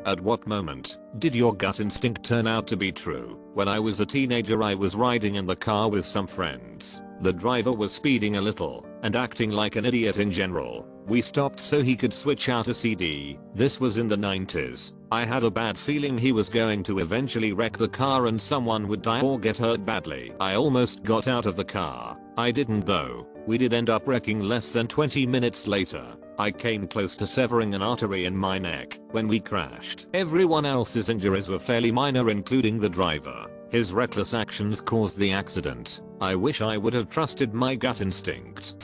At what moment did your gut instinct turn out to be true? When I was a teenager, I was riding in the car with some friends. The driver was speeding a little and acting like an idiot in general. We stopped so he could switch out a CD. This was in the 90s. I had a bad feeling he was going to eventually wreck the car and someone would die or get hurt badly. I almost got out of the car. I didn't though. We did end up wrecking less than 20 minutes later. I came close to severing an artery in my neck when we crashed. Everyone else's injuries were fairly minor, including the driver. His reckless actions caused the accident. I wish I would have trusted my gut instinct.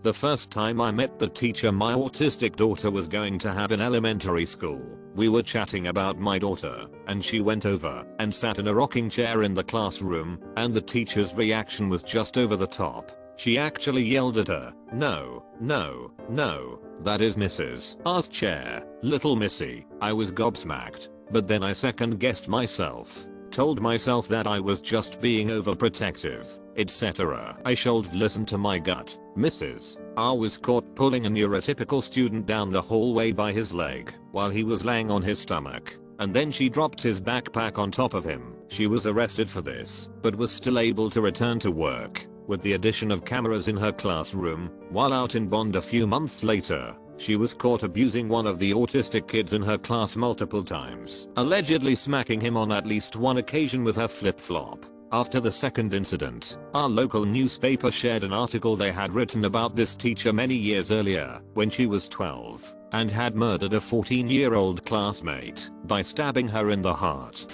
The first time I met the teacher my autistic daughter was going to have in elementary school, we were chatting about my daughter, and she went over and sat in a rocking chair in the classroom, and the teacher's reaction was just over the top. She actually yelled at her, "No, no, no, that is Mrs. R's chair, little Missy." I was gobsmacked, but then I second guessed myself. Told myself that I was just being overprotective, etc. I should listen to my gut. Mrs. R was caught pulling a neurotypical student down the hallway by his leg while he was laying on his stomach, and then she dropped his backpack on top of him. She was arrested for this, but was still able to return to work. With the addition of cameras in her classroom, while out in bond a few months later, she was caught abusing one of the autistic kids in her class multiple times, allegedly smacking him on at least one occasion with her flip-flop. After the second incident, our local newspaper shared an article they had written about this teacher many years earlier, when she was 12, and had murdered a 14-year-old classmate by stabbing her in the heart.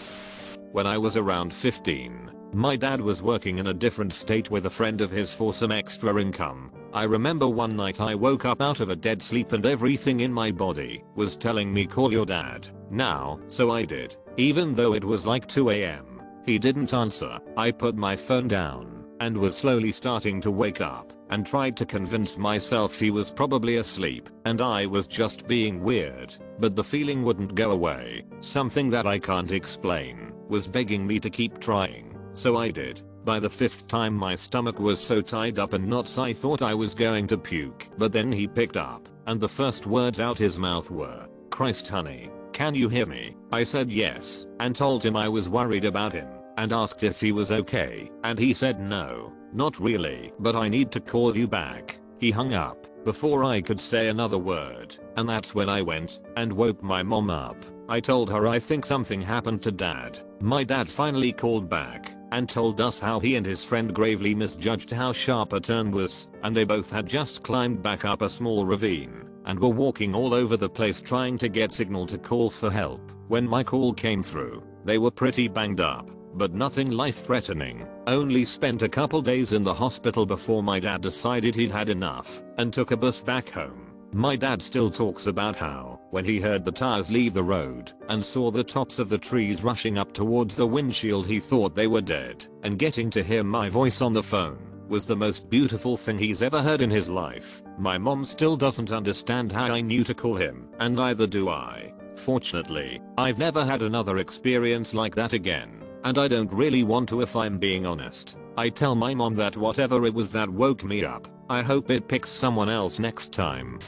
When I was around 15, my dad was working in a different state with a friend of his for some extra income. I remember one night I woke up out of a dead sleep and everything in my body was telling me, "Call your dad now." So I did. Even though it was like 2 AM. He didn't answer. I put my phone down and was slowly starting to wake up and tried to convince myself he was probably asleep and I was just being weird. But the feeling wouldn't go away. Something that I can't explain was begging me to keep trying. So I did. By the 5th time my stomach was so tied up in knots I thought I was going to puke. But then he picked up, and the first words out his mouth were, "Christ honey, can you hear me?" I said yes, and told him I was worried about him, and asked if he was okay, and he said no, not really, but I need to call you back. He hung up before I could say another word, and that's when I went and woke my mom up. I told her I think something happened to dad. My dad finally called back and told us how he and his friend gravely misjudged how sharp a turn was, and they both had just climbed back up a small ravine and were walking all over the place trying to get signal to call for help. When my call came through, they were pretty banged up, but nothing life-threatening. Only spent a couple days in the hospital before my dad decided he'd had enough and took a bus back home. My dad still talks about how, when he heard the tires leave the road and saw the tops of the trees rushing up towards the windshield, he thought they were dead, and getting to hear my voice on the phone was the most beautiful thing he's ever heard in his life. My mom still doesn't understand how I knew to call him, and neither do I. Fortunately, I've never had another experience like that again, and I don't really want to if I'm being honest. I tell my mom that whatever it was that woke me up, I hope it picks someone else next time.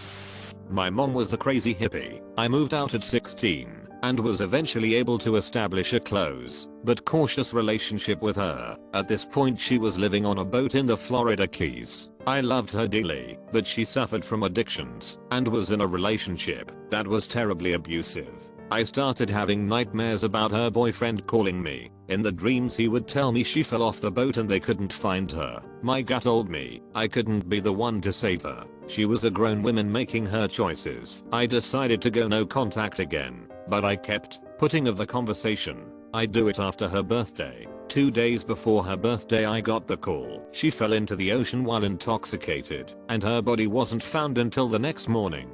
My mom was a crazy hippie. I moved out at 16 and was eventually able to establish a close but cautious relationship with her. At this point she was living on a boat in the Florida Keys. I loved her dearly, but she suffered from addictions and was in a relationship that was terribly abusive. I started having nightmares about her boyfriend calling me. In the dreams he would tell me she fell off the boat and they couldn't find her. My gut told me I couldn't be the one to save her. She was a grown woman making her choices. I decided to go no contact again, but I kept putting off the conversation. I'd do it after her birthday. 2 days before her birthday I got the call. She fell into the ocean while intoxicated, and her body wasn't found until the next morning.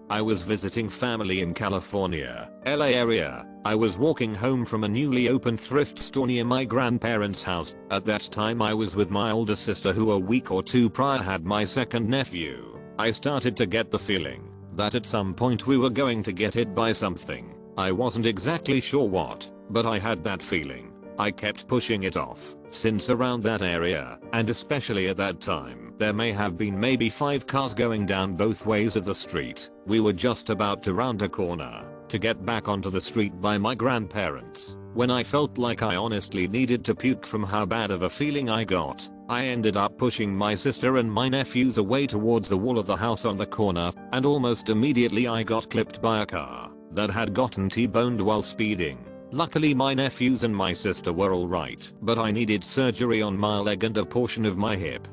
I was visiting family in California, LA area. I was walking home from a newly opened thrift store near my grandparents' house. At that time I was with my older sister who a week or two prior had my second nephew. I started to get the feeling that at some point we were going to get hit by something. I wasn't exactly sure what, but I had that feeling. I kept pushing it off, since around that area, and especially at that time, there may have been maybe 5 cars going down both ways of the street. We were just about to round a corner to get back onto the street by my grandparents. When I felt like I honestly needed to puke from how bad of a feeling I got, I ended up pushing my sister and my nephews away towards the wall of the house on the corner, and almost immediately I got clipped by a car that had gotten T-boned while speeding. Luckily my nephews and my sister were alright, but I needed surgery on my leg and a portion of my hip.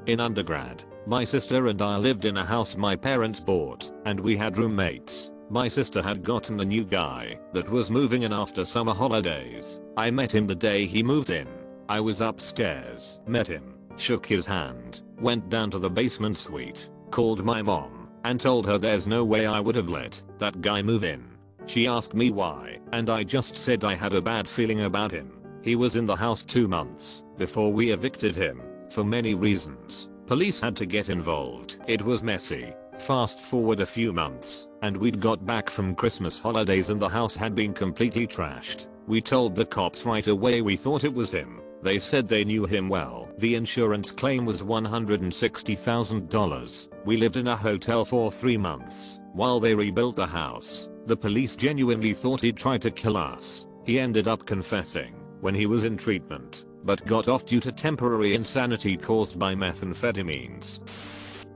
In undergrad, my sister and I lived in a house my parents bought, and we had roommates. My sister had gotten a new guy that was moving in after summer holidays. I met him the day he moved in. I was upstairs, met him, shook his hand, went down to the basement suite, called my mom, and told her there's no way I would have let that guy move in. She asked me why, and I just said I had a bad feeling about him. He was in the house 2 months before we evicted him, for many reasons. Police had to get involved. It was messy. Fast forward a few months, and we'd got back from Christmas holidays and the house had been completely trashed. We told the cops right away we thought it was him. They said they knew him well. The insurance claim was $160,000. We lived in a hotel for 3 months while they rebuilt the house. The police genuinely thought he'd try to kill us. He ended up confessing when he was in treatment, but got off due to temporary insanity caused by methamphetamines.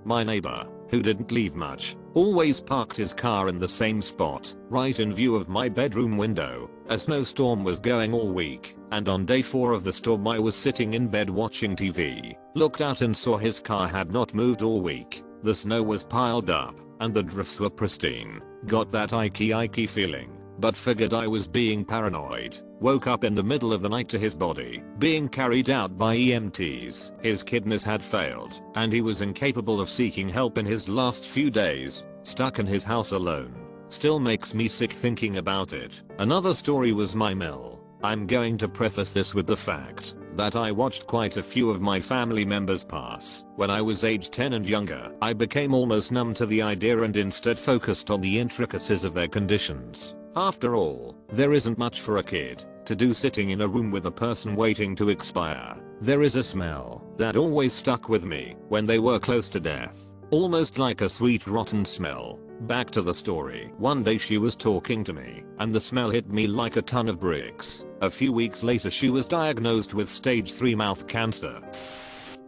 My neighbor, who didn't leave much, always parked his car in the same spot, right in view of my bedroom window. A snowstorm was going all week, and on day 4 of the storm I was sitting in bed watching TV, looked out and saw his car had not moved all week. The snow was piled up, and the drifts were pristine. Got that icky feeling, but figured I was being paranoid. Woke up in the middle of the night to his body being carried out by EMTs. His kidneys had failed, and he was incapable of seeking help in his last few days, stuck in his house alone. Still makes me sick thinking about it. Another story was my mill. I'm going to preface this with the fact that I watched quite a few of my family members pass. When I was age 10 and younger, I became almost numb to the idea and instead focused on the intricacies of their conditions. After all, there isn't much for a kid to do sitting in a room with a person waiting to expire. There is a smell that always stuck with me when they were close to death, almost like a sweet rotten smell. Back to the story. One day she was talking to me, and the smell hit me like a ton of bricks. A few weeks later she was diagnosed with stage 3 mouth cancer.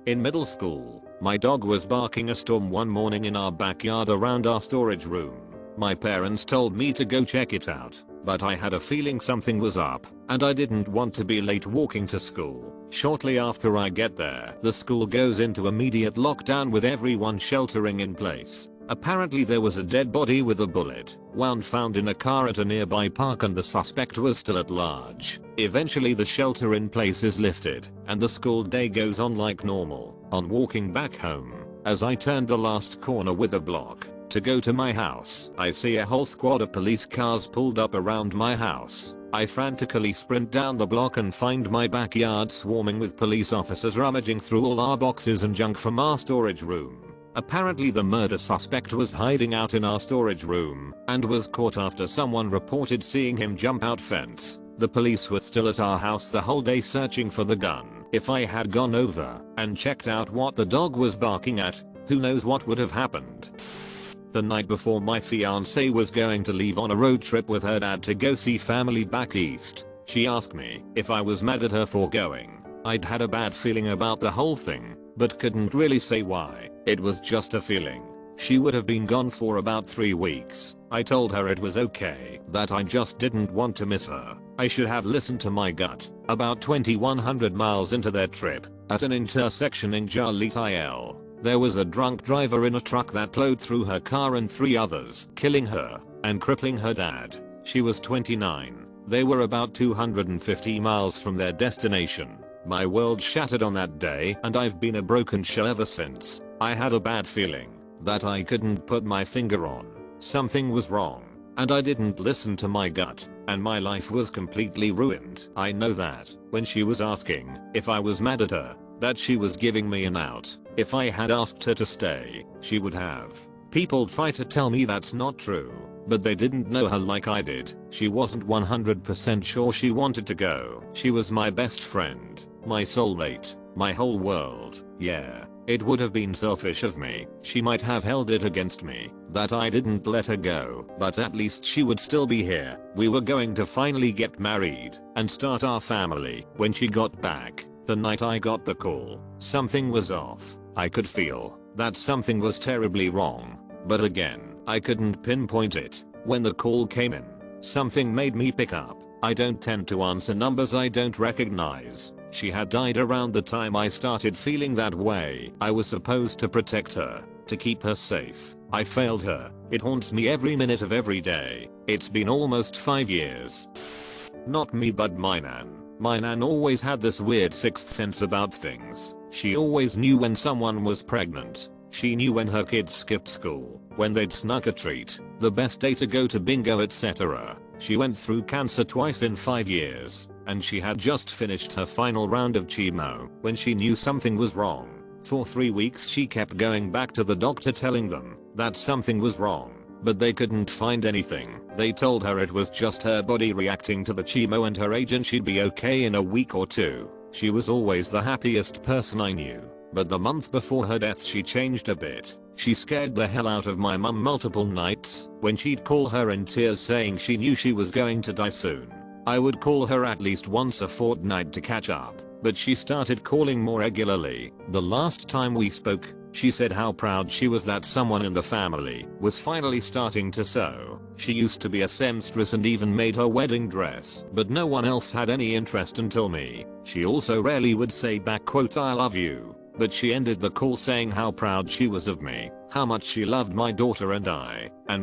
In middle school, my dog was barking a storm one morning in our backyard around our storage room. My parents told me to go check it out, but I had a feeling something was up, and I didn't want to be late walking to school. Shortly after I get there, the school goes into immediate lockdown with everyone sheltering in place. Apparently there was a dead body with a bullet wound found in a car at a nearby park and the suspect was still at large. Eventually the shelter in place is lifted, and the school day goes on like normal. On walking back home, as I turned the last corner with a block to go to my house, I see a whole squad of police cars pulled up around my house. I frantically sprint down the block and find my backyard swarming with police officers rummaging through all our boxes and junk from our storage room. Apparently the murder suspect was hiding out in our storage room and was caught after someone reported seeing him jump out fence. The police were still at our house the whole day searching for the gun. If I had gone over and checked out what the dog was barking at, who knows what would have happened. The night before, my fiancé was going to leave on a road trip with her dad to go see family back east. She asked me if I was mad at her for going. I'd had a bad feeling about the whole thing, but couldn't really say why. It was just a feeling. She would have been gone for about 3 weeks. I told her it was okay, that I just didn't want to miss her. I should have listened to my gut. About 2,100 miles into their trip, at an intersection in Joliet, there was a drunk driver in a truck that plowed through her car and 3 others, killing her and crippling her dad. She was 29. They were about 250 miles from their destination. My world shattered on that day, and I've been a broken shell ever since. I had a bad feeling that I couldn't put my finger on. Something was wrong, and I didn't listen to my gut, and my life was completely ruined. I know that when she was asking if I was mad at her, that she was giving me an out. If I had asked her to stay, she would have. People try to tell me that's not true, but they didn't know her like I did. She wasn't 100% sure she wanted to go. She was my best friend, my soulmate, my whole world. Yeah, It would have been selfish of me. She might have held it against me that I didn't let her go, but at least she would still be here. We were going to finally get married and start our family when she got back. The night I got the call, something was off. I could feel that something was terribly wrong. But again, I couldn't pinpoint it. When the call came in, something made me pick up. I don't tend to answer numbers I don't recognize. She had died around the time I started feeling that way. I was supposed to protect her, to keep her safe. I failed her. It haunts me every minute of every day. It's been almost 5 years. Not me, but my nan. My nan always had this weird sixth sense about things. She always knew when someone was pregnant. She knew when her kids skipped school, when they'd snuck a treat, the best day to go to bingo, etc. She went through cancer twice in 5 years, and she had just finished her final round of chemo when she knew something was wrong. For 3 weeks she kept going back to the doctor telling them that something was wrong, but they couldn't find anything. They told her it was just her body reacting to the chemo and her age and she'd be okay in a week or two. She was always the happiest person I knew, but the month before her death she changed a bit. She scared the hell out of my mum multiple nights when she'd call her in tears saying she knew she was going to die soon. I would call her at least once a fortnight to catch up, but she started calling more regularly. The last time we spoke, she said how proud she was that someone in the family was finally starting to sew. She used to be a seamstress and even made her wedding dress, but no one else had any interest until me. She also rarely would say back quote I love you, but she ended the call saying how proud she was of me, how much she loved my daughter and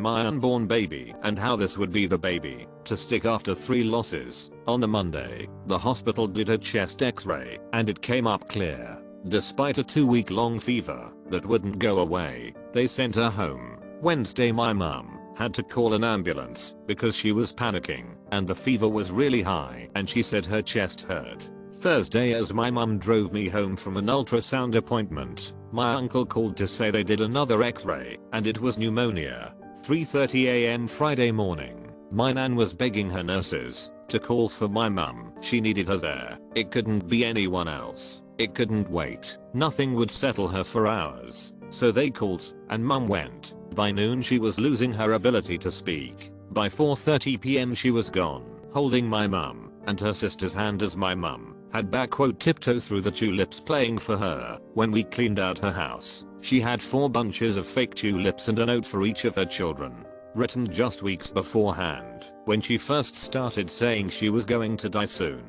my unborn baby, and how this would be the baby to stick after 3 losses. On the Monday, the hospital did a chest x-ray and it came up clear. Despite a 2-week-long fever that wouldn't go away, they sent her home. Wednesday my mum had to call an ambulance because she was panicking and the fever was really high and she said her chest hurt. Thursday, as my mum drove me home from an ultrasound appointment, my uncle called to say they did another x-ray and it was pneumonia. 3:30 AM Friday morning, my nan was begging her nurses to call for my mum. She needed her there. It couldn't be anyone else. It couldn't wait. Nothing would settle her for hours. So they called and mum went. By noon she was losing her ability to speak. By 4:30 PM she was gone, holding my mum and her sister's hand as my mum had back quote tiptoe through the tulips playing for her. When we cleaned out her house, she had 4 bunches of fake tulips and a note for each of her children, written just weeks beforehand, when she first started saying she was going to die soon.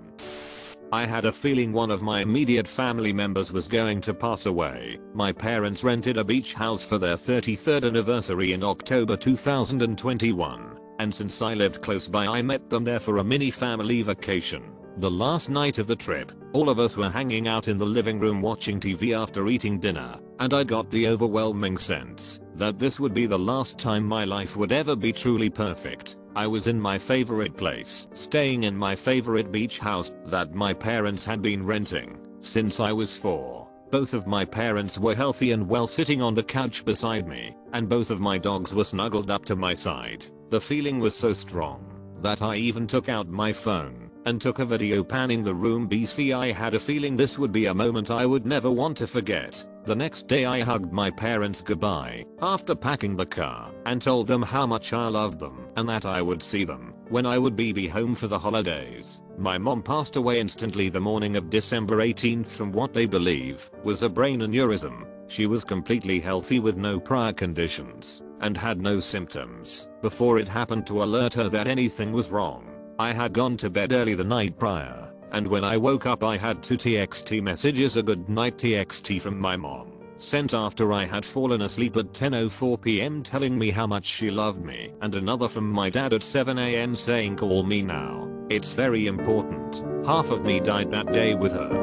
I had a feeling one of my immediate family members was going to pass away. My parents rented a beach house for their 33rd anniversary in October 2021, and since I lived close by I met them there for a mini family vacation. The last night of the trip, all of us were hanging out in the living room watching TV after eating dinner, and I got the overwhelming sense that this would be the last time my life would ever be truly perfect. I was in my favorite place, staying in my favorite beach house that my parents had been renting since I was 4. Both of my parents were healthy and well, sitting on the couch beside me, and both of my dogs were snuggled up to my side. The feeling was so strong that I even took out my phone and took a video panning the room. I had a feeling this would be a moment I would never want to forget. The next day I hugged my parents goodbye after packing the car and told them how much I loved them and that I would see them when I would be home for the holidays. My mom passed away instantly the morning of December 18th from what they believe was a brain aneurysm. She was completely healthy with no prior conditions and had no symptoms before it happened to alert her that anything was wrong. I had gone to bed early the night prior, and when I woke up I had 2 TXT messages, a good night TXT from my mom, sent after I had fallen asleep at 10:04 PM telling me how much she loved me, and another from my dad at 7 AM saying call me now, it's very important. Half of me died that day with her.